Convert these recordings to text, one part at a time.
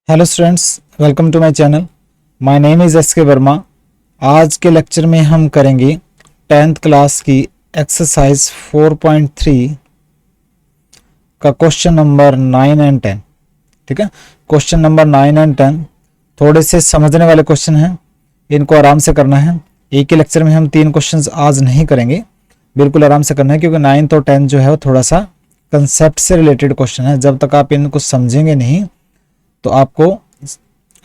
Hello students, welcome to my channel. My name is S K Verma. आज के lecture में हम करेंगे 10th क्लास की एक्सरसाइज 4.3 का क्वेश्चन नंबर 9 एंड 10। ठीक है, क्वेश्चन नंबर 9 एंड 10 थोड़े से समझने वाले क्वेश्चन हैं, इनको आराम से करना है। एक ही लेक्चर में हम 3 क्वेश्चंस आज नहीं करेंगे, बिल्कुल आराम से करना है, क्योंकि 9 और 10 जो है वो थोड़ा सा कंसेप्ट से रिलेटेड क्वेश्चन है। जब तक आप इनको समझेंगे नहीं तो आपको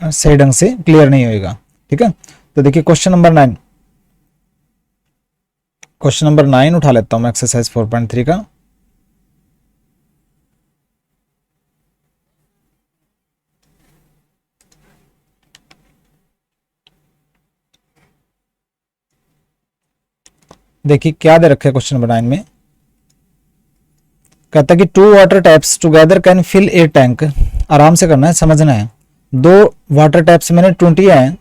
सही ढंग से क्लियर नहीं होएगा। ठीक है, तो देखिए क्वेश्चन नंबर 9 उठा लेता हूं मैं एक्सरसाइज 4.3 का। देखिए क्या दे रखा है क्वेश्चन नंबर 9 में। कहता है कि 2 water taps together can fill a tank. आराम से करना है, समझना है। 2 वाटर टैप्स मैंने 20 हैं,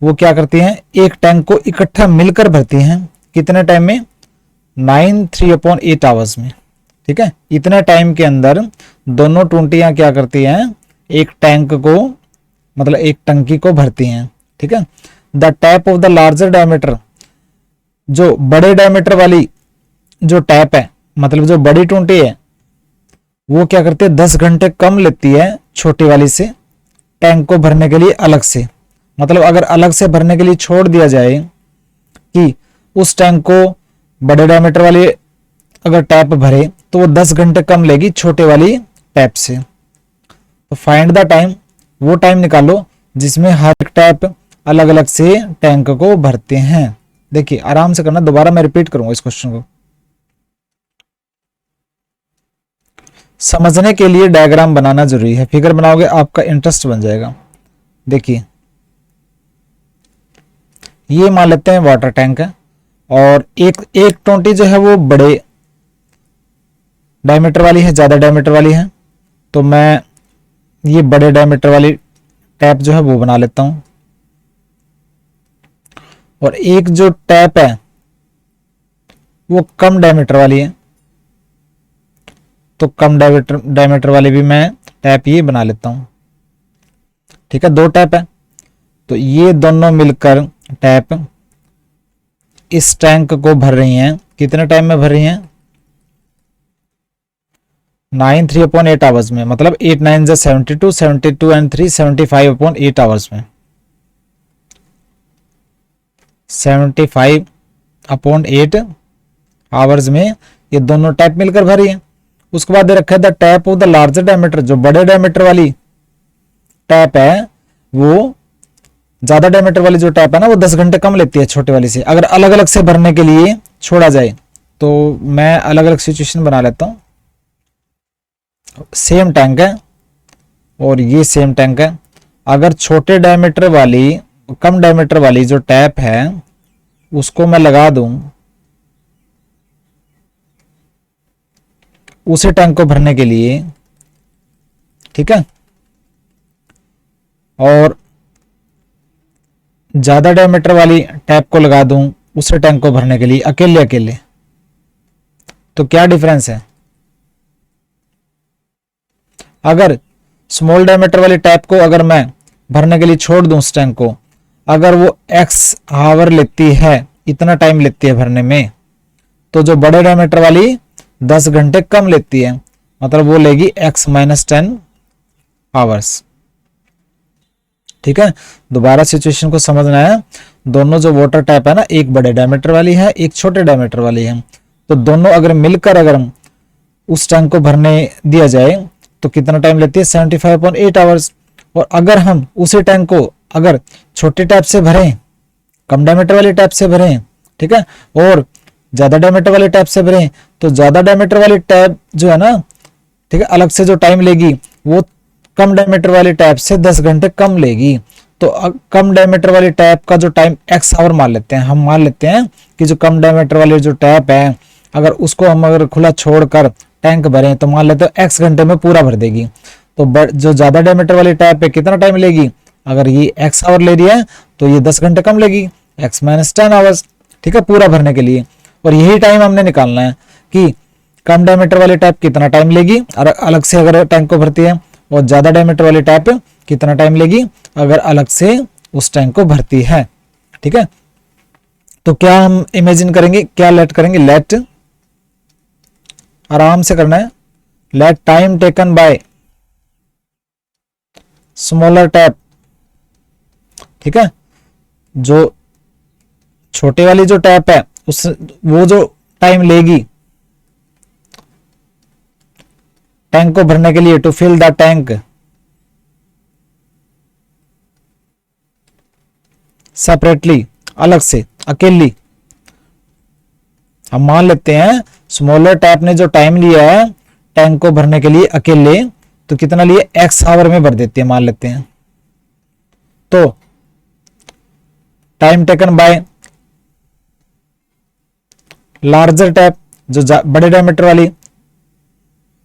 वो क्या करती हैं, एक टैंक को इकट्ठा मिलकर भरती हैं। कितने टाइम में? 3/8 आवर्स में। ठीक है, इतने टाइम के अंदर दोनों 20 क्या करती हैं, एक टैंक को, मतलब एक टंकी को भरती हैं। ठीक है, the tap of the larger diameter, जो बड़े डायमीटर वाली जो टैप है, मतलब जो बड़ी 20 है, वो क्या करती है, 10 घंटे कम लेती है छोटी वाली से टैंक को भरने के लिए अलग से। मतलब अगर अलग से भरने के लिए छोड़ दिया जाए कि उस टैंक को बड़े डायमीटर वाली अगर टैप भरे तो वो 10 घंटे कम लेगी छोटे वाली टैप से। तो फाइंड द टाइम, वो टाइम निकालो जिसमें हर एक टैप अलग अलग से टैंक को भरते हैं। देखिए आराम से करना, दोबारा मैं रिपीट करूंगा इस क्वेश्चन को। समझने के लिए डायग्राम बनाना जरूरी है, फिगर बनाओगे आपका इंटरेस्ट बन जाएगा। देखिए ये मान लेते हैं वाटर टैंक है, और एक 20 जो है वो बड़े डायमीटर वाली है, ज्यादा डायमीटर वाली है। तो मैं ये बड़े डायमीटर वाली टैप जो है वो बना लेता हूं, और एक जो टैप है वो कम डायमीटर वाली है, तो कम डायमीटर वाली भी मैं टैप ये बना लेता हूं। ठीक है, 2 टैप है, तो ये दोनों मिलकर टैप इस टैंक को भर रही हैं। कितने टाइम में भर रही हैं? 3/8 आवर्स में। मतलब 8 9 72, 72 एंड 3 75/8 आवर्स में। 75/8 आवर्स में ये दोनों टैप मिलकर भरी है। उसके बाद दे रखा है the tap of the larger diameter, जो बड़े डायमीटर वाली टैप है, वो ज्यादा डायमीटर वाली जो टैप है ना, वो 10 घंटे कम लेती है छोटे वाली से। अगर अलग अलग से भरने के लिए छोड़ा जाए तो मैं अलग अलग सिचुएशन बना लेता हूं। सेम टैंक है और ये सेम टैंक है। अगर छोटे डायमीटर वाली, कम डायमीटर वाली जो टैप है उसको मैं लगा दूं उसे टैंक को भरने के लिए, ठीक है, और ज्यादा डायमीटर वाली टैप को लगा दूं उसे टैंक को भरने के लिए अकेले अकेले, तो क्या डिफरेंस है? अगर स्मॉल डायमीटर वाली टैप को अगर मैं भरने के लिए छोड़ दूं उस टैंक को, अगर वो x आवर लेती है, इतना टाइम लेती है भरने में, तो जो बड़े डायमीटर वाली 10 घंटे कम लेती है, मतलब वो लेगी x - 10 आवर्स। ठीक है, दोबारा सिचुएशन को समझना है। दोनों जो वाटर टैप है ना, एक बड़े डायमीटर वाली है, एक छोटे डायमीटर वाली है, तो दोनों अगर मिलकर अगर उस टैंक को भरने दिया जाए तो कितना टाइम लेती है? 75/8 आवर्स। और अगर हम उसी टैंक को अगर छोटे टैप से भरें, कम डायमीटर वाली टैप से भरें, ठीक है, और ज्यादा डायमीटर वाली टैप से भरें, तो ज्यादा डायमीटर वाली टैप जो है ना, ठीक है, अलग से जो टाइम लेगी वो कम डायमीटर वाली टैप से 10 घंटे कम लेगी। तो कम डायमीटर वाली टैप का जो टाइम x आवर मान लेते हैं, हम मान लेते हैं कि जो कम डायमीटर वाली जो टैप है, अगर उसको हम अगर खुला छोड़कर टैंक भरें तो मान लेते हैं x घंटे में पूरा भर देगी। तो जो ज्यादा डायमीटर वाली टैप है कितना टाइम लेगी? अगर ये x आवर ले रही है तो ये 10 घंटे कम लेगी, x - 10 आवर्स। ठीक है, पूरा भरने के लिए। और यही टाइम हमने निकालना है कि कम डायमीटर वाली टैप कितना टाइम लेगी और अलग से अगर टैंक को भरती है, और ज्यादा डायमीटर वाली टैप कितना टाइम लेगी अगर अलग से उस टैंक को भरती है। ठीक है, तो क्या हम इमेजिन करेंगे, क्या लेट करेंगे, लेट, आराम से करना है, let time taken by smaller tap. ठीक है, जो छोटे वाली जो टैप है उस वो जो टाइम लेगी टैंक को भरने के लिए, to fill the tank separately, अलग से, अकेली। हम मान लेते हैं स्मॉलर टैप ने जो टाइम लिया है टैंक को भरने के लिए अकेले, तो कितना लिए, x आवर में भर देती है मान लेते हैं। तो time taken by larger tap, जो बड़े डायमीटर वाली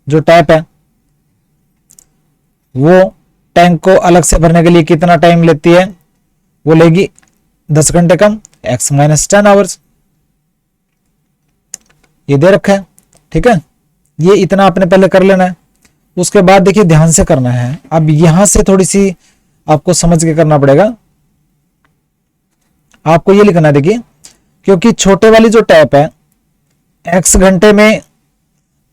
जो टैप है वो टैंक को अलग से भरने के लिए कितना टाइम लेती है, वो लेगी 10 घंटे कम, x माइनस 10 आवर्स, ये दे रखा है। ठीक है, ये इतना आपने पहले कर लेना है। उसके बाद देखिए ध्यान से करना है, अब यहां से थोड़ी सी आपको समझ के करना पड़ेगा। आपको ये लिखना है, देखिए क्योंकि छोटे वाली जो टैप है x घंटे में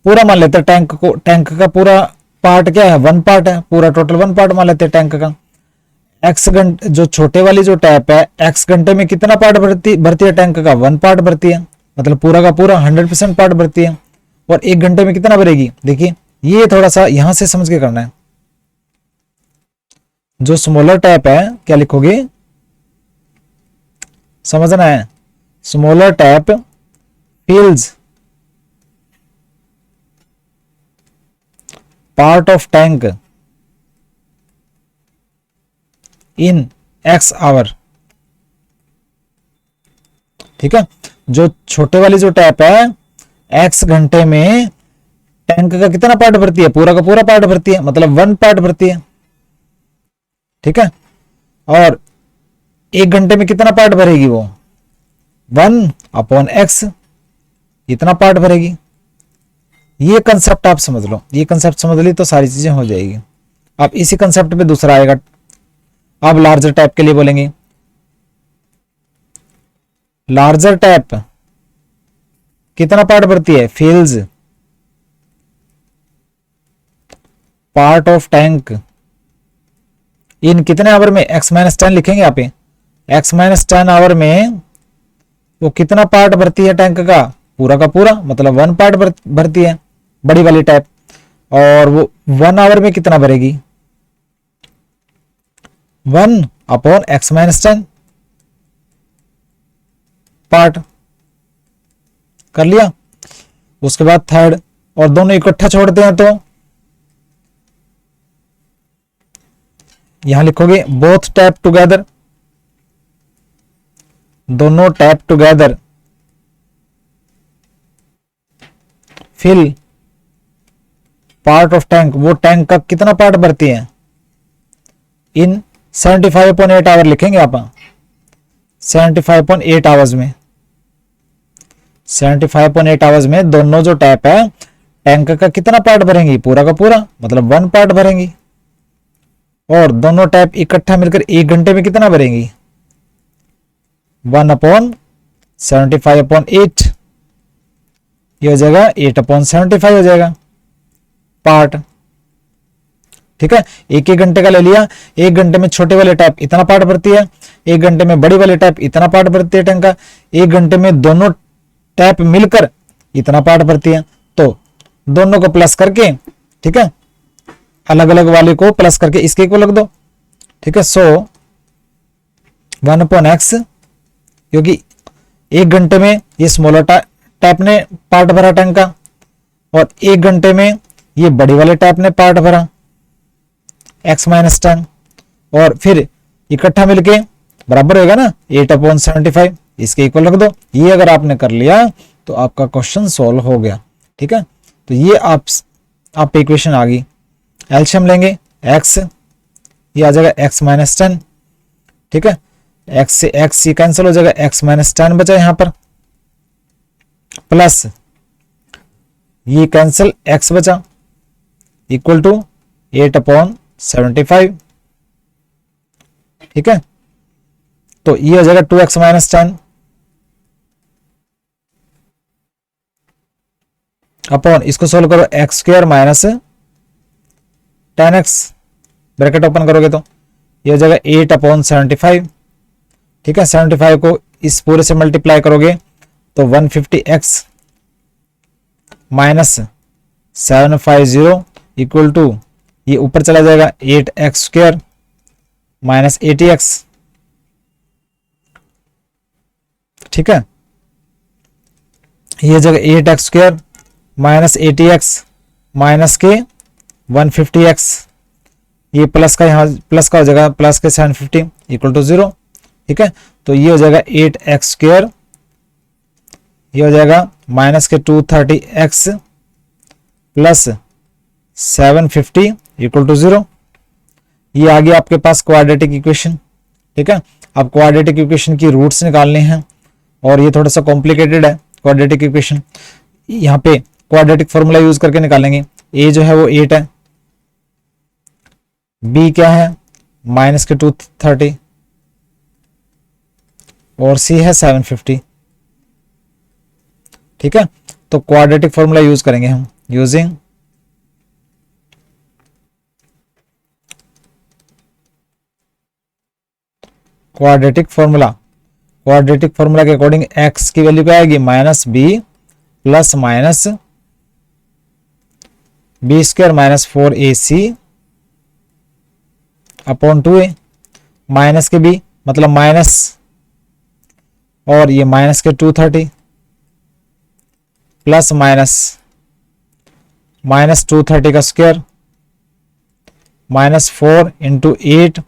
पूरा मान लेते हैं टैंक को, टैंक का पूरा पार्ट क्या है, 1 पार्ट है, पूरा टोटल 1 पार्ट मान लेते हैं टैंक का। x घंटे जो छोटे वाली जो टैप है x घंटे में कितना पार्ट भरती है टैंक का, 1 पार्ट भरती है, मतलब पूरा का पूरा 100% पार्ट भरती है। और 1 घंटे में कितना भरेगी, देखिए ये थोड़ा सा यहां से समझ के करना है। जो स्मॉलर टैप है क्या लिखोगे, समझना है, smaller tap fills part of tank in x hour. ठीक है, जो छोटे वाली जो टैप है x घंटे में टैंक का कितना पार्ट भरती है, पूरा का पूरा पार्ट भरती है, मतलब 1 पार्ट भरती है। ठीक है, और 1 घंटे में कितना पार्ट भरेगी वो, 1/x, इतना पार्ट भरेगी। ये कंसेप्ट आप समझ लो, ये कंसेप्ट समझ ली तो सारी चीजें हो जाएगी। अब इसी कंसेप्ट पे दूसरा आएगा, अब लार्जर टैप के लिए बोलेंगे, लार्जर टैप कितना पार्ट भरती है, फिल्स पार्ट ऑफ टैंक इन कितने आवर में, x माइनस 10 लिखेंगे यहाँ पे, x माइनस 10 आवर में वो कितना पार्ट भरती है टैंक का, पूरा का पूरा, मतलब 1 पार्ट भरती है बड़ी वाली टैप। और वो 1 आवर में कितना भरेगी, 1/x माइनस 10 पार्ट, कर लिया। उसके बाद थर्ड, और दोनों इकट्ठा छोड़ते हैं तो यहां लिखोगे बोथ टैप टुगेदर, दोनों tap together fill part of tank, वो टैंक का कितना पार्ट भरती है, इन 75.8 आवर लिखेंगे आप, 75.8 आवर्स में, 75.8 आवर्स में दोनों जो टैप है टैंक का कितना पार्ट भरेंगी, पूरा का पूरा, मतलब 1 पार्ट भरेंगी। और दोनों टैप इकट्ठा मिलकर 1 घंटे में कितना भरेंगी, 1/75.8, ये हो जाएगा 8/75 हो जाएगा पार्ट। ठीक है, 1-1 घंटे का ले लिया, 1 घंटे में छोटे वाले टैप इतना पार्ट भरती है, 1 घंटे में बड़ी वाले टैप इतना पार्ट भरती है टैंक का, 1 घंटे में दोनों टैप मिलकर इतना पार्ट भरती है। तो दोनों को प्लस करके, ठीक है, अलग अलग वाले को प्लस करके इसके को लग दो। ठीक है, सो 1/x, क्योंकि 1 घंटे में ये स्मॉलर टैप ने पार्ट भरा टैंक का, और 1 घंटे में ये बड़ी वाले टैप ने पार्ट भरा x माइनस 10, और फिर इकट्ठा मिलके बराबर होगा ना 8/75, इसके इक्वल रख दो। ये अगर आपने कर लिया तो आपका क्वेश्चन सॉल्व हो गया। ठीक है, तो ये आप इक्वेशन आ गई। एलसीएम लेंगे x, ये आ जाएगा x माइनस 10। ठीक है, x से x ये कैंसिल हो जाएगा, x माइनस 10 बचा यहां पर, प्लस ये कैंसिल x बचा, इक्वल टू 8/75, ठीक है, तो ये हो जाएगा 2x माइनस 10 अपॉन, इसको सोल्व करो, x square minus 10x, bracket open करोगे तो ये हो जाएगा 8/75। ठीक है, 75 को इस पूरे से मल्टीप्लाई करोगे तो 150x माइनस 750 इक्वल टू, ये ऊपर चला जाएगा 8x स्क्वायर माइनस 80x। ठीक है, ये जगह 8x square minus 80x minus के 150x, ये प्लस का यहाँ प्लस का हो जाएगा प्लस के 750 इक्वल टू 0। ठीक है, तो ये हो जाएगा 8x स्क्वायर, ये हो जाएगा माइनस के 230x प्लस 750 इक्वल टू 0। ये आ गया आपके पास क्वाड्रेटिक इक्वेशन। ठीक है, अब क्वाड्रेटिक इक्वेशन की रूट्स निकालने हैं और ये थोड़ा सा कॉम्प्लिकेटेड है क्वाड्रेटिक इक्वेशन। यहाँ पे क्वाड्रेटिक फॉर्मूला यूज करके निकालेंगे। ए जो है वो 8 है, बी क्या है माइनस के 230 और सी है 750। ठीक है, तो क्वाड्रेटिक फॉर्मूला यूज करेंगे हम, using quadratic formula. Quadratic formula के अकॉर्डिंग x की वैल्यू क्या आएगी minus b plus minus b square minus 4ac upon 2a, minus के b मतलब माइनस और ये माइनस के 230 प्लस माइनस माइनस 230 का स्क्वायर माइनस 4 इंटू 8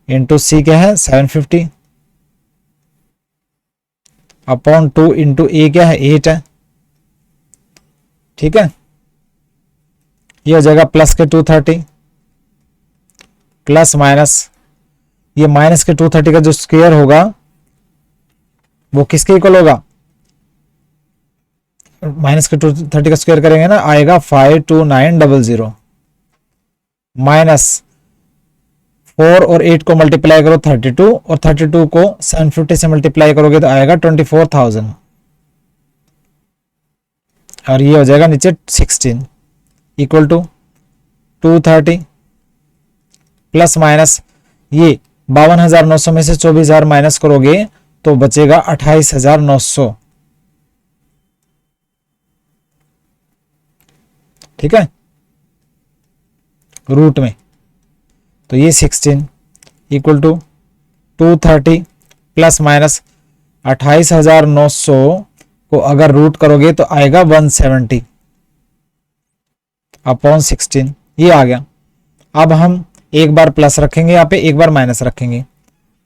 इंटू सी क्या है 750 अपॉन 2 इंटू ए क्या है 8 है। ठीक है, ये हो जाएगा प्लस के 230 प्लस माइनस, ये माइनस के 230 का जो स्क्वायर होगा वो किसके इक्वल होगा, माइनस के 230 का स्क्वायर करेंगे ना, आएगा 52900 माइनस 4 और 8 को मल्टीप्लाई करो 32 और 32 को 750 से मल्टीप्लाई करोगे तो आएगा 24,000 और ये हो जाएगा नीचे 16 इक्वल टू 230 प्लस माइनस, ये 52,900 में से 24,000 माइनस करोगे तो बचेगा 28,900। ठीक है, रूट में, तो ये 16 इक्वल टू 230 प्लस माइनस 28,900 को अगर रूट करोगे तो आएगा 170 अपॉन 16, ये आ गया। अब हम एक बार प्लस रखेंगे यहाँ पे, एक बार माइनस रखेंगे,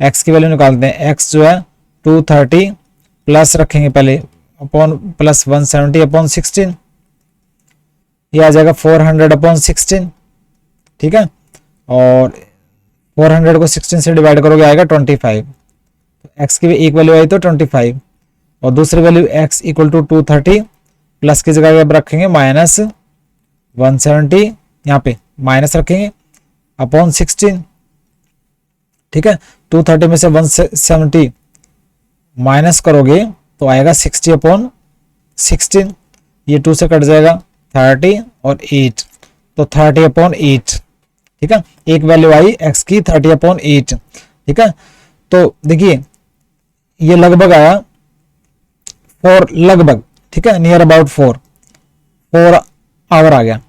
x की वैल्यू निकालते हैं। x जो है 230 प्लस रखेंगे पहले अपॉन प्लस 170 अपॉन 16, ये आ जाएगा 400 अपॉन 16। ठीक है, और 400 को 16 से डिवाइड करोगे आएगा 25, तो x की भी एक वैल्यू आई तो 25 और दूसरी value x equal to 230 plus की जगह अब रखेंगे माइनस 170, यहाँ पे माइनस रखेंगे अपॉन 16। ठीक है, 230 में से 170 माइनस करोगे तो आएगा 60 अपॉन 16, ये 2 से कट जाएगा 30 और 8 तो 30 अपॉन 8। ठीक है, एक वैल्यू आई x की 30 अपॉन 8। ठीक है, तो देखिए ये लगभग आया 4 लगभग, ठीक है, नियर अबाउट 4 आवर आ गया।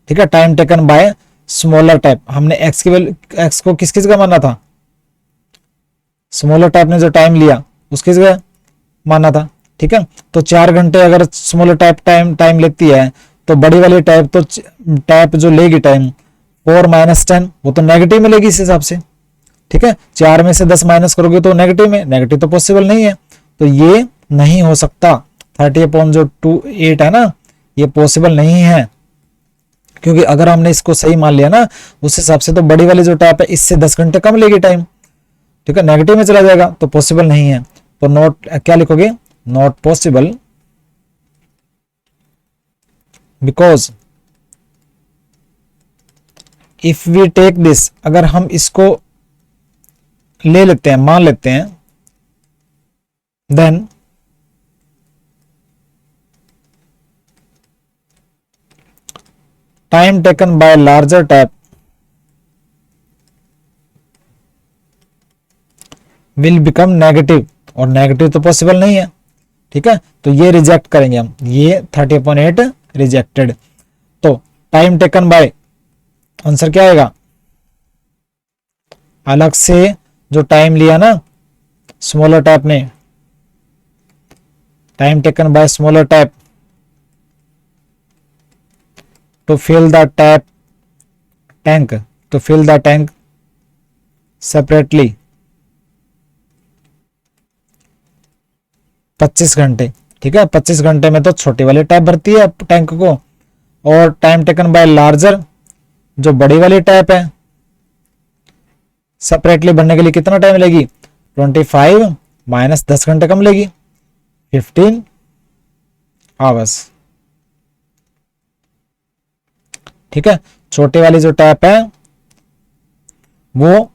ठीक है, time taken by smaller type, हमने x की वैल्यू, x को किस किस का माना था, स्मॉलर टाइप ने जो टाइम लिया उसकी जगह माना था। ठीक है, तो 4 घंटे अगर स्मॉलर टाइप टाइम लेती है तो बड़ी वाली टाइप तो टाइप जो लेगी टाइम 4 माइनस 10 वो तो नेगेटिव में लेगी इस हिसाब से। ठीक है, 4 में से 10 माइनस करोगे तो नेगेटिव में, नेगेटिव तो पॉसिबल नहीं है, तो ये नहीं हो सकता। 30 अपॉन जो 8 है ना, ये पॉसिबल नहीं है, क्योंकि अगर हमने इसको सही मान लिया ना उस हिसाब से तो बड़ी वाली जो टाइप है इससे 10 घंटे कम लेगी टाइम। ठीक है, नेगेटिव में चला जाएगा तो पॉसिबल नहीं है, तो नॉट क्या लिखोगे, not possible because if we take this, अगर हम इसको ले लेते हैं, मान लेते हैं, then time taken by larger tap will become negative, और नेगेटिव तो पॉसिबल नहीं है, ठीक है, तो ये रिजेक्ट करेंगे हम, ये 30/8 रिजेक्टेड। तो टाइम टेकन बाय, आंसर क्या आएगा, अलग से जो टाइम लिया ना स्मॉलर टैप ने, time taken by smaller tap to fill the tap tank, to fill the tank separately 25 घंटे, ठीक है, 25 घंटे में तो छोटी वाली टैप भरती है टैंक को, और टाइम टेकन बाय लार्जर जो बड़ी वाली टैप है सेपरेटली भरने के लिए कितना टाइम लेगी, 25 माइनस 10 घंटे कम लेगी, 15 आवर्स, ठीक है। छोटी वाली जो टैप है वो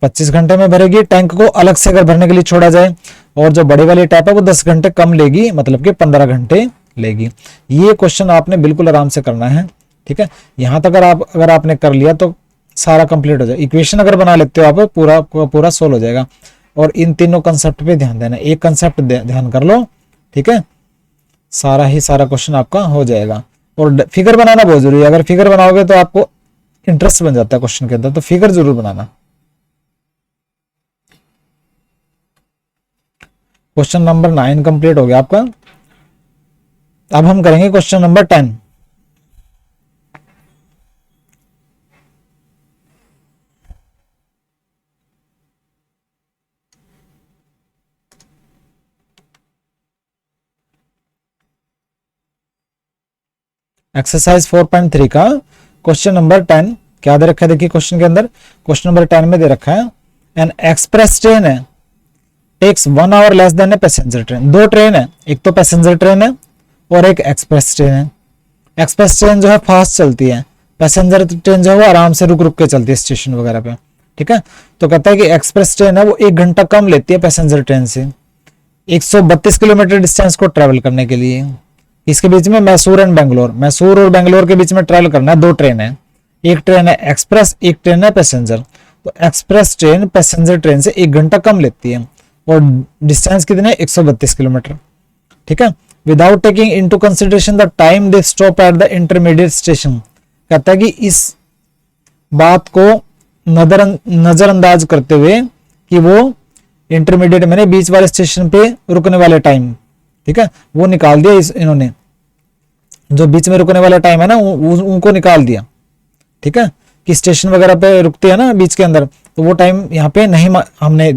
25 घंटे में भरेगी टैंक को, अलग से अगर भरने के लिए छोड़ा जाए, और जो बड़ी वाली टैप है वो 10 घंटे कम लेगी, मतलब कि 15 घंटे लेगी। ये क्वेश्चन आपने बिल्कुल आराम से करना है, ठीक है। यहां तक अगर आपने कर लिया तो सारा कंप्लीट हो जाए। इक्वेशन अगर बना लेते हो आप, पूरा सोल्व हो जाएगा। और इन तीनों कंसेप्ट पे ध्यान देना, एक कंसेप्ट ध्यान कर लो, ठीक है, सारा क्वेश्चन आपका हो जाएगा। और फिगर बनाना बहुत जरूरी है, अगर फिगर बनाओगे तो आपको इंटरेस्ट बन जाता है क्वेश्चन के अंदर, तो फिगर जरूर बनाना। क्वेश्चन नंबर 9 कंप्लीट हो गया आपका। अब हम करेंगे क्वेश्चन नंबर 10। एक्सरसाइज 4.3 का क्वेश्चन नंबर 10 क्या दे रखा है, देखिए क्वेश्चन के अंदर, क्वेश्चन नंबर 10 में दे रखा है एन एक्सप्रेस ट्रेन है takes 1 hour less than a passenger train. दो ट्रेन है, एक तो पैसेंजर ट्रेन है और एक एक्सप्रेस ट्रेन है। एक्सप्रेस ट्रेन जो है फास्ट चलती है, पैसेंजर ट्रेन जो है वो आराम से रुक रुक के चलती है स्टेशन वगैरह पे, ठीक है। तो कहता है कि एक्सप्रेस ट्रेन है वो 1 घंटा कम लेती है पैसेंजर ट्रेन से 132 किलोमीटर डिस्टेंस को ट्रेवल करने के लिए। इसके बीच में मैसूर एंड बेंगलोर, मैसूर और बेंगलोर के बीच में ट्रेवल करना है। दो ट्रेन है, एक ट्रेन है एक्सप्रेस, एक ट्रेन है पैसेंजर। तो एक्सप्रेस ट्रेन पैसेंजर ट्रेन से 1 घंटा कम लेती है और डिस्टेंस कितने 132 किलोमीटर, ठीक है। Without taking into consideration the time they stop at the intermediate station. कहता है कि इस बात को नजरअंदाज करते हुए कि वो इंटरमीडिएट मैंने बीच वाले स्टेशन पे रुकने वाले टाइम, ठीक है, वो निकाल दिया इन्होंने, जो बीच में रुकने वाला टाइम है ना उनको निकाल दिया, ठीक है, कि स्टेशन वगैरह पे रुकते हैं ना बीच के अंदर, तो वो टाइम यहाँ पे नहीं हमने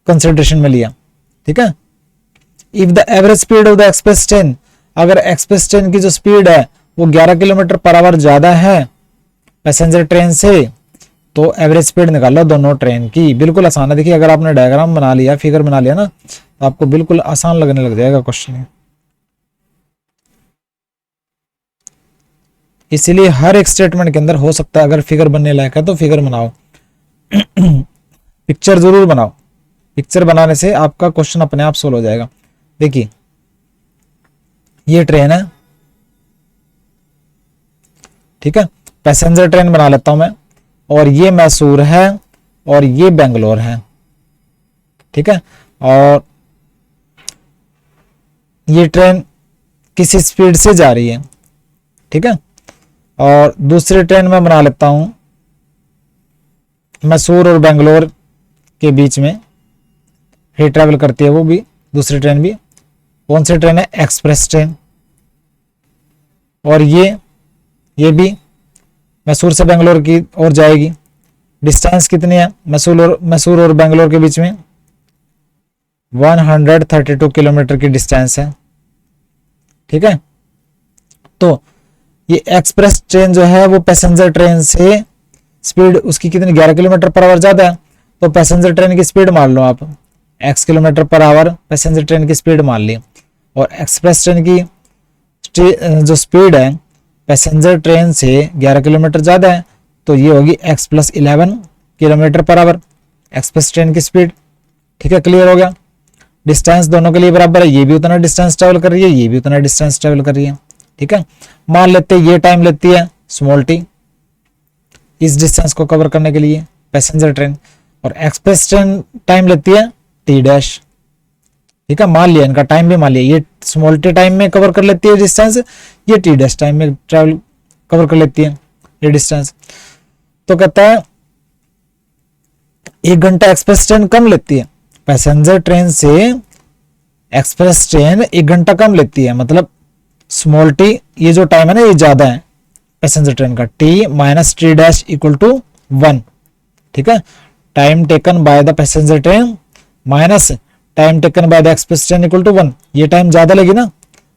कंसिडरेशन में लिया, ठीक है। If the average speed of the express train, अगर एक्सप्रेस ट्रेन की जो स्पीड है वो 11 किलोमीटर पर आवर ज्यादा है पैसेंजर ट्रेन से, तो एवरेज स्पीड निकालो दोनों ट्रेन की। बिल्कुल आसान है, देखिए अगर आपने डायग्राम बना लिया, फिगर बना लिया ना, तो आपको बिल्कुल आसान लगने लग जाएगा क्वेश्चन। इसीलिए हर एक स्टेटमेंट के अंदर हो सकता है अगर फिगर बनने लायक है तो फिगर बनाओ पिक्चर जरूर बनाओ, पिक्चर बनाने से आपका क्वेश्चन अपने आप सोल्व हो जाएगा। देखिए ये ट्रेन है, ठीक है, पैसेंजर ट्रेन बना लेता हूं मैं, और ये मैसूर है और ये बेंगलोर है, ठीक है, और ये ट्रेन किसी स्पीड से जा रही है, ठीक है, और दूसरी ट्रेन में बना लेता हूं मैसूर और बेंगलोर के बीच में ही ट्रेवल करती है वो भी दूसरी ट्रेन भी। कौन सी ट्रेन है, एक्सप्रेस ट्रेन। और ये भी मैसूर से बेंगलोर की ओर जाएगी। डिस्टेंस कितनी है मैसूर और बेंगलोर के बीच में, 132 किलोमीटर की डिस्टेंस है, ठीक है। तो ये एक्सप्रेस ट्रेन जो है वो पैसेंजर ट्रेन से स्पीड उसकी कितनी 11 किलोमीटर पर आवर ज्यादा है, तो पैसेंजर ट्रेन की स्पीड मान लो आप, x kilometre per hour passenger train की स्पीड मान ली, और एक्सप्रेस ट्रेन की जो स्पीड है पैसेंजर ट्रेन से 11 किलोमीटर ज्यादा है, तो ये होगी x + 11 kilometre per hour, express train की स्पीड। ठीक है, क्लियर हो गया। डिस्टेंस दोनों के लिए बराबर है, ये भी उतना डिस्टेंस ट्रेवल कर रही है, ये भी उतना डिस्टेंस ट्रेवल कर रही है। ठीक है, मान लेते हैं ये टाइम लेती है स्मॉल टी इस डिस्टेंस को कवर करने के लिए पैसेंजर ट्रेन, और एक्सप्रेस ट्रेन टाइम लेती है टी डैश। ठीक है, मान लिया इनका टाइम भी मान लिया, ये स्मॉल टी टाइम में कवर कर लेती है डिस्टेंस, ये टी डैश टाइम में ट्रेवल कवर कर लेती है ये डिस्टेंस। तो कहता है 1 घंटा एक्सप्रेस ट्रेन कम लेती है पैसेंजर ट्रेन से, एक्सप्रेस ट्रेन 1 घंटा कम लेती है, मतलब स्मॉल टी ये जो टाइम है ना ये ज्यादा है पैसेंजर ट्रेन का, t minus t dash equal to 1। ठीक है, time taken by the passenger train minus time taken by the express train equal to 1। ये टाइम ज्यादा लेगी ना,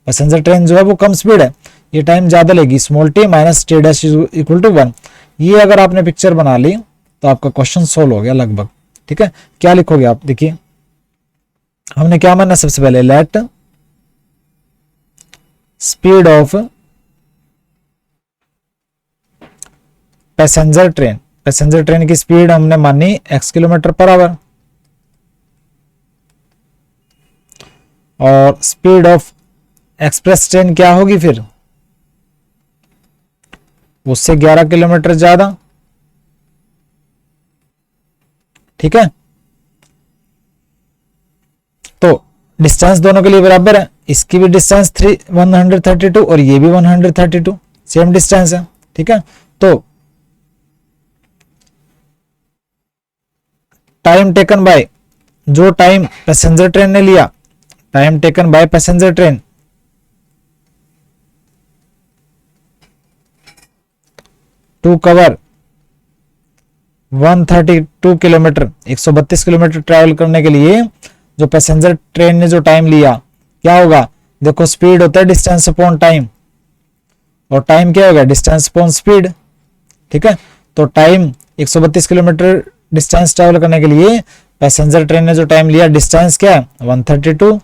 पैसेंजर ट्रेन जो है वो कम स्पीड है, ये टाइम ज्यादा लेगी, small t minus t dash equal to 1। ये अगर आपने पिक्चर बना ली तो आपका क्वेश्चन सोल्व हो गया लगभग। ठीक है, क्या लिखोगे आप, देखिए हमने क्या माना सबसे पहले, let speed of passenger train, passenger train की स्पीड हमने मानी x किलोमीटर पर आवर, और स्पीड ऑफ एक्सप्रेस ट्रेन क्या होगी फिर, उससे 11 किलोमीटर ज्यादा। ठीक है, तो डिस्टेंस दोनों के लिए बराबर है, इसकी भी डिस्टेंस 132 और ये भी 132 सेम डिस्टेंस है। ठीक है, तो टाइम टेकन बाय, जो टाइम पैसेंजर ट्रेन ने लिया, time taken by passenger train to cover 132 kilometre, 132 kilometre travel करने के लिए जो पैसेंजर ट्रेन ने जो टाइम लिया, क्या होगा, देखो स्पीड होता है डिस्टेंस अपॉन टाइम, और टाइम क्या होगा, डिस्टेंस अपॉन स्पीड। ठीक है, तो टाइम 132 किलोमीटर डिस्टेंस ट्रैवल करने के लिए पैसेंजर ट्रेन ने जो टाइम लिया, डिस्टेंस क्या है 132,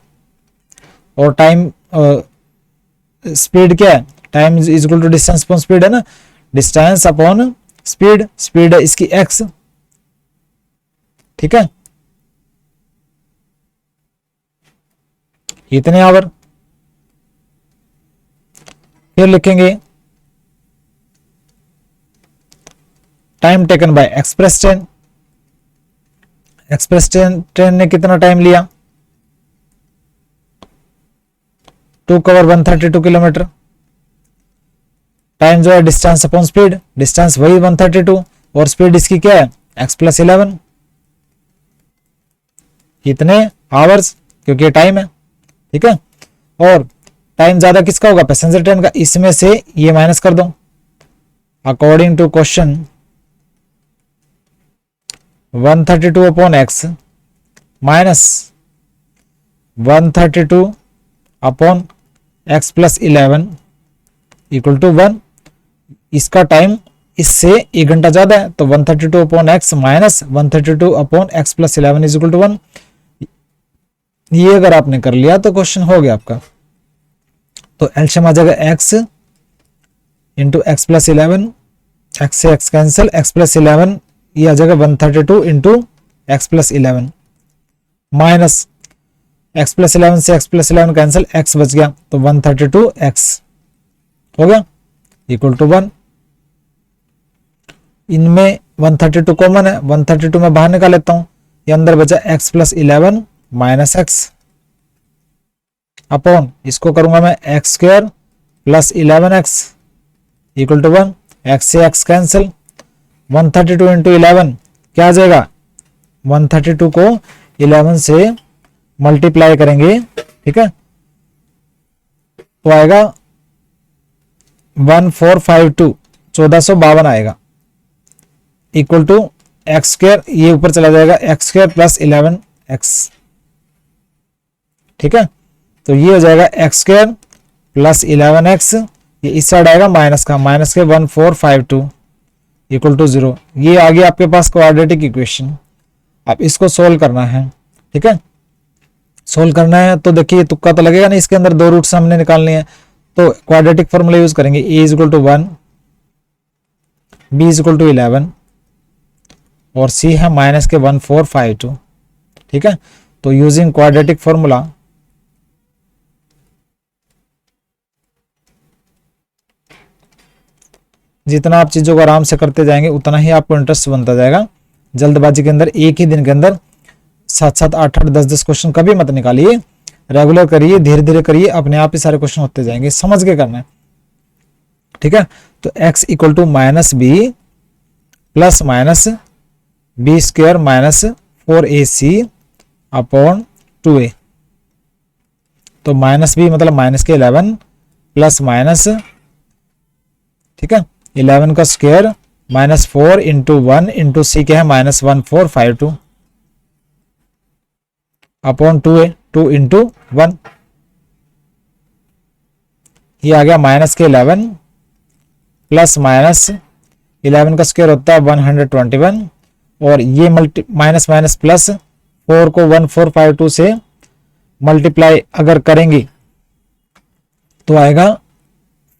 और टाइम स्पीड क्या है, time is equal to distance upon speed है ना, डिस्टेंस अपॉन स्पीड, स्पीड है इसकी x। ठीक है, इतने आवर। फिर लिखेंगे time taken bye express train, express train ने कितना टाइम लिया, टू कवर 132 किलोमीटर, टाइम जो है डिस्टेंस अपॉन स्पीड, डिस्टेंस वही 132 और स्पीड इसकी क्या है x प्लस 11, इतने आवर्स, क्योंकि ये टाइम है। ठीक है, और टाइम ज्यादा किसका होगा, पैसेंजर ट्रेन का, इसमें से ये माइनस कर दो। According to question 132 upon x minus 132 upon x plus 11 equal to 1। इसका टाइम इससे 1 घंटा ज्यादा है, तो 132 upon x minus 132 upon x plus 11 is equal to 1। ये अगर आपने कर लिया तो क्वेश्चन हो गया आपका। तो एलसीएम आ जाएगा x into x plus 11, x से एक्स कैंसिल, एक्स प्लस 11 ये आ जाएगा 132 into x plus 11 minus x plus 11 से एक्स प्लस 11 कैंसिल, एक्स बच गया तो 132 एक्स हो गया इक्वल टू 1। इनमें 132 कॉमन है, 132 में बाहर निकाल लेता हूं, ये अंदर बचा x plus 11 minus x upon इसको करूंगा मैं x square plus 11x equal to 1। X से एक्स कैंसिल, 132 इंटू 11 क्या आ जाएगा, 132 को 11 से मल्टीप्लाई करेंगे, ठीक है, तो आएगा 1452 1452 आएगा इक्वल टू एक्स स्क्वायर, ये ऊपर चला जाएगा एक्स स्क्वायर प्लस 11x, ठीक है। तो ये हो जाएगा एक्स स्क्वायर प्लस 11x, ये इस साइड आएगा माइनस का, माइनस के 1452 इक्वल टू 0। ये आ गया आपके पास क्वाड्रेटिक इक्वेशन। अब इसको सोल्व करना है, ठीक है। सोल्व करना है तो देखिए तुक्का तो लगेगा नहीं, इसके अंदर दो रूट्स हमने निकालने हैं, तो क्वाड्रेटिक फॉर्मूला यूज करेंगे। a is equal to 1, b is equal to 11, और सी है माइनस के 1452। ठीक है, तो यूजिंग क्वाड्रेटिक फॉर्मूला जितना आप चीजों को आराम से करते जाएंगे उतना ही आपको इंटरेस्ट बनता जाएगा। जल्दबाजी के अंदर एक ही दिन के अंदर 7-7, 8-8, 10-10 क्वेश्चन कभी मत निकालिए, रेगुलर करिए, धीरे धीरे करिए, अपने आप ही सारे क्वेश्चन होते जाएंगे, समझ के करना है। ठीक है, तो x equal to minus b plus minus b square minus 4ac upon 2a। तो माइनस बी मतलब माइनस के 11 प्लस माइनस, ठीक है, 11 का स्क्वायर माइनस 4 इंटू 1 इंटू सी क्या है माइनस 1452 अपॉन 2a, 2 इंटू 1, ये आ गया माइनस के 11 प्लस माइनस 11 का स्क्वायर होता है 121, और ये माइनस माइनस प्लस 4 को 1452 से मल्टीप्लाई अगर करेंगे तो आएगा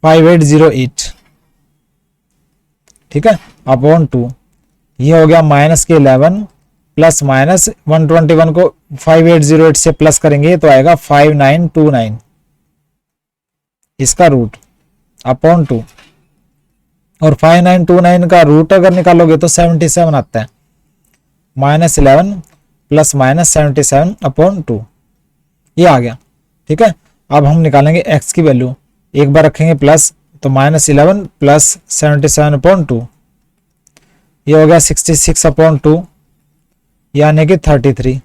5808। ठीक है, अपॉन 2, ये हो गया माइनस के 11 प्लस माइनस 121 को 5808 से प्लस करेंगे तो आएगा 5929, इसका रूट अपॉन 2, और 5929 का रूट अगर निकालोगे तो 77 आता है, माइनस 11 प्लस माइनस 77 अपॉन 2, ये आ गया। ठीक है, अब हम निकालेंगे x की वैल्यू, एक बार रखेंगे प्लस तो माइनस 11 प्लस 77 अपॉन 2, ये हो गया 66 अपॉन 2 यानी कि 33,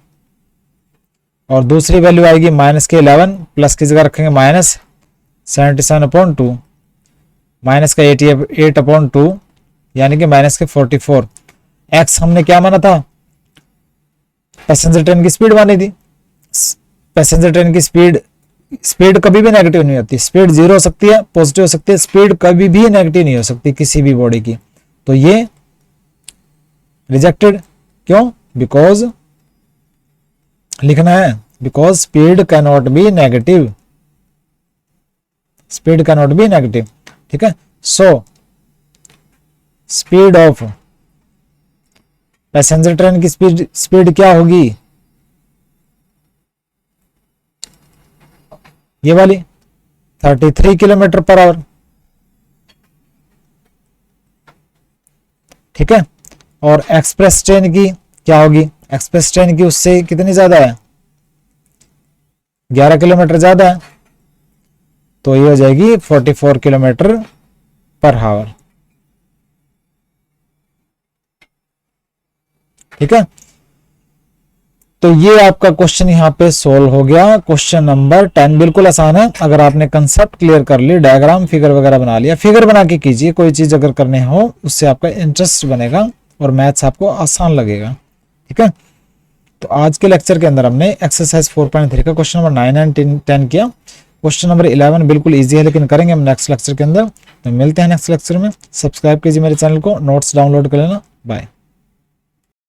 और दूसरी वैल्यू आएगी माइनस के 11 प्लस की जगह रखेंगे माइनस 77 अपॉन 2 माइनस का 88 अपॉन 2 यानी कि माइनस के 44। x हमने क्या माना था, पैसेंजर ट्रेन की स्पीड मानी थी। पैसेंजर ट्रेन की स्पीड कभी भी नेगेटिव नहीं होती, स्पीड जीरो हो सकती है, पॉजिटिव हो सकती है, स्पीड कभी भी नेगेटिव नहीं हो सकती किसी भी बॉडी की। तो ये रिजेक्टेड, क्यों, बिकॉज लिखना है because speed can not be negative, speed can not be negative. ठीक है, so speed of passenger train की स्पीड क्या होगी, ये वाली 33 किलोमीटर पर आवर। ठीक है, और एक्सप्रेस ट्रेन की क्या होगी, एक्सप्रेस ट्रेन की उससे कितनी ज्यादा है, 11 किलोमीटर ज्यादा है, तो ये हो जाएगी 44 किलोमीटर पर आवर। ठीक है, तो ये आपका क्वेश्चन यहाँ पे सोल्व हो गया। क्वेश्चन नंबर 10 बिल्कुल आसान है, अगर आपने कंसेप्ट क्लियर कर ली, डायग्राम फिगर वगैरह बना लिया, फिगर बना के कीजिए, कोई चीज अगर करने हो उससे आपका इंटरेस्ट बनेगा और मैथ्स आपको आसान लगेगा। ठीक है, तो आज के लेक्चर के अंदर हमने एक्सरसाइज 4.3 का क्वेश्चन नंबर 9 एंड 10 किया। क्वेश्चन नंबर 11 बिल्कुल इजी है लेकिन करेंगे हम नेक्स्ट लेक्चर के अंदर। तो मिलते हैं नेक्स्ट लेक्चर में, सब्सक्राइब कीजिए मेरे चैनल को, नोट्स डाउनलोड कर लेना, बाय।